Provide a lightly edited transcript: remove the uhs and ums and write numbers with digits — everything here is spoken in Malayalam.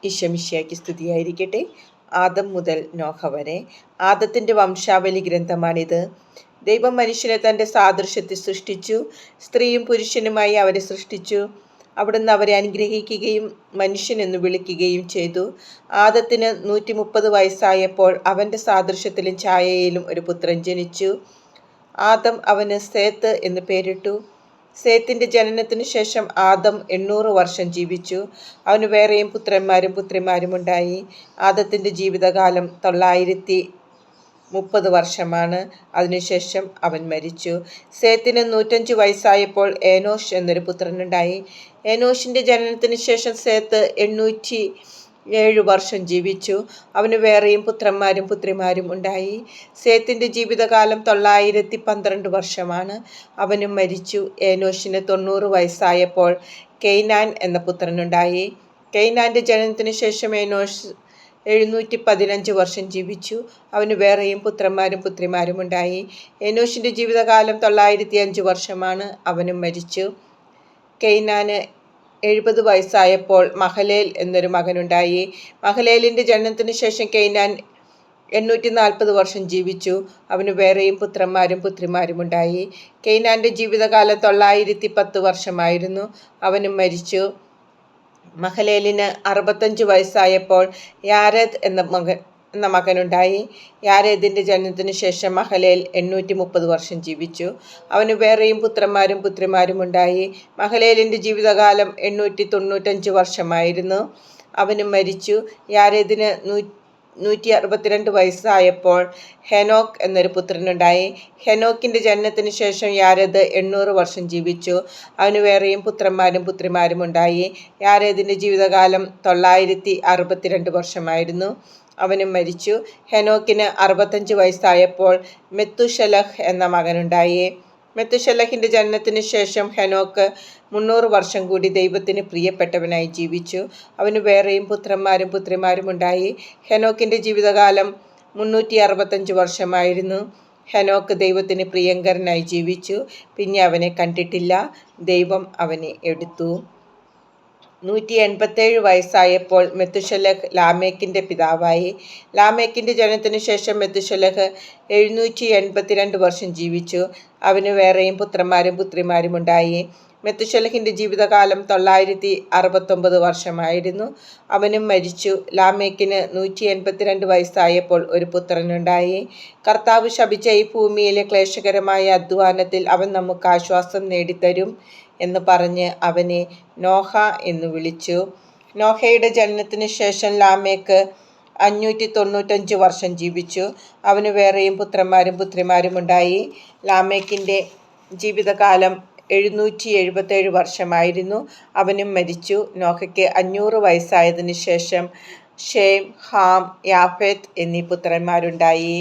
ഈശോമിശിഹായ്ക്ക് സ്തുതിയായിരിക്കട്ടെ. ആദം മുതൽ നോഹ വരെ ആദത്തിൻ്റെ വംശാവലി ഗ്രന്ഥമാണിത്. ദൈവം മനുഷ്യനെ തൻ്റെ സാദൃശ്യത്തിൽ സൃഷ്ടിച്ചു. സ്ത്രീയും പുരുഷനുമായി അവരെ സൃഷ്ടിച്ചു. അവിടുന്ന് അവരെ അനുഗ്രഹിക്കുകയും മനുഷ്യനെന്ന് വിളിക്കുകയും ചെയ്തു. ആദത്തിന് 130 വയസ്സായപ്പോൾ അവൻ്റെ സാദൃശ്യത്തിലും ഛായയിലും ഒരു പുത്രൻ ജനിച്ചു. ആദം അവന് സേത്ത് എന്ന് പേരിട്ടു. സേത്തിൻ്റെ ജനനത്തിനു ശേഷം ആദം 800 വർഷം ജീവിച്ചു. അവന് വേറെയും പുത്രന്മാരും പുത്രിമാരും ഉണ്ടായി. ആദത്തിൻ്റെ ജീവിതകാലം 930 വർഷമാണ്. അതിനുശേഷം അവൻ മരിച്ചു. സേത്തിന് 105 വയസ്സായപ്പോൾ ഏനോഷ് എന്നൊരു പുത്രനുണ്ടായി. ഏനോഷിൻ്റെ ജനനത്തിനു ശേഷം സേത്ത് 807 വർഷം ജീവിച്ചു. അവന് വേറെയും പുത്രന്മാരും പുത്രിമാരും ഉണ്ടായി. സേത്തിൻ്റെ ജീവിതകാലം 912 വർഷമാണ്. അവനും മരിച്ചു. ഏനോഷിന് 90 വയസ്സായപ്പോൾ കെയ്നാൻ എന്ന പുത്രനുണ്ടായി. കെയ്നാൻ്റെ ജനനത്തിനു ശേഷം ഏനോഷ് 715 വർഷം ജീവിച്ചു. അവന് വേറെയും പുത്രന്മാരും പുത്രിമാരും ഉണ്ടായി. ഏനോഷിൻ്റെ ജീവിതകാലം 905 വർഷമാണ്. അവനും മരിച്ചു. കെയ്നാന് 70 വയസ്സായപ്പോൾ മഹലേൽ എന്നൊരു മകനുണ്ടായി. മഹലേലിൻ്റെ ജനനത്തിനു ശേഷം കെയ്നാൻ 840 വർഷം ജീവിച്ചു. അവന് വേറെയും പുത്രന്മാരും പുത്രിമാരും ഉണ്ടായി. കെയ്നാൻ്റെ ജീവിതകാലം 910 വർഷമായിരുന്നു. അവനും മരിച്ചു. മഹലേലിന് 65 വയസ്സായപ്പോൾ യാരേദ് എന്ന മകനുണ്ടായി. യാരേദിൻ്റെ ജനനത്തിനു ശേഷം മഹലേൽ 830 വർഷം ജീവിച്ചു. അവന് വേറെയും പുത്രന്മാരും പുത്രിമാരും ഉണ്ടായി. മഹലേലിൻ്റെ ജീവിതകാലം 895 വർഷമായിരുന്നു. അവനും മരിച്ചു. യാരേദിന് 162 വയസ്സായപ്പോൾ ഹെനോക്ക് എന്നൊരു പുത്രനുണ്ടായി. ഹെനോക്കിൻ്റെ ജനനത്തിനു ശേഷം യാരേദ് 800 വർഷം ജീവിച്ചു. അവന് വേറെയും പുത്രന്മാരും പുത്രിമാരും ഉണ്ടായി. യാരേദിൻ്റെ ജീവിതകാലം 962 വർഷമായിരുന്നു. അവനും മരിച്ചു. ഹെനോക്കിന് 65 വയസ്സായപ്പോൾ മെത്തുശലഹ് എന്ന മകനുണ്ടായി. മെത്തുശലഹിൻ്റെ ജനനത്തിനു ശേഷം ഹെനോക്ക് 300 വർഷം കൂടി ദൈവത്തിന് പ്രിയപ്പെട്ടവനായി ജീവിച്ചു. അവന് വേറെയും പുത്രന്മാരും പുത്രിമാരും ഉണ്ടായി. ഹെനോക്കിൻ്റെ ജീവിതകാലം 365 വർഷമായിരുന്നു. ഹെനോക്ക് ദൈവത്തിന് പ്രിയങ്കരനായി ജീവിച്ചു. പിന്നെ അവനെ കണ്ടിട്ടില്ല. ദൈവം അവനെ എടുത്തു. 187 വയസ്സായപ്പോൾ മെത്തുശലഹ് ലാമേക്കിൻ്റെ പിതാവായി. ലാമേക്കിൻ്റെ ജനനത്തിനു ശേഷം മെത്തുശലഹ് 782 വർഷം ജീവിച്ചു. അവന് വേറെയും പുത്രന്മാരും പുത്രിമാരും ഉണ്ടായി. മെത്തുശലഹിൻ്റെ ജീവിതകാലം 969 വർഷമായിരുന്നു. അവനും മരിച്ചു. ലാമേക്കിന് 182 വയസ്സായപ്പോൾ ഒരു പുത്രനുണ്ടായി. കർത്താവ് ശപിച്ച ഈ ഭൂമിയിലെ ക്ലേശകരമായ അധ്വാനത്തിൽ അവൻ നമുക്ക് ആശ്വാസം നേടിത്തരും എന്ന് പറഞ്ഞ് അവനെ നോഹ എന്ന് വിളിച്ചു. നോഹയുടെ ജനനത്തിനു ശേഷം ലാമേക്ക് 595 വർഷം ജീവിച്ചു. അവന് വേറെയും പുത്രന്മാരും പുത്രിമാരും ഉണ്ടായി. ലാമേക്കിൻ്റെ ജീവിതകാലം 777 വർഷമായിരുന്നു. അവനും മരിച്ചു. നോഹയ്ക്ക് 500 വയസ്സായതിനു ശേഷം ഷേം, ഹാം, യാഫേത്ത് എന്നീ പുത്രന്മാരുണ്ടായി.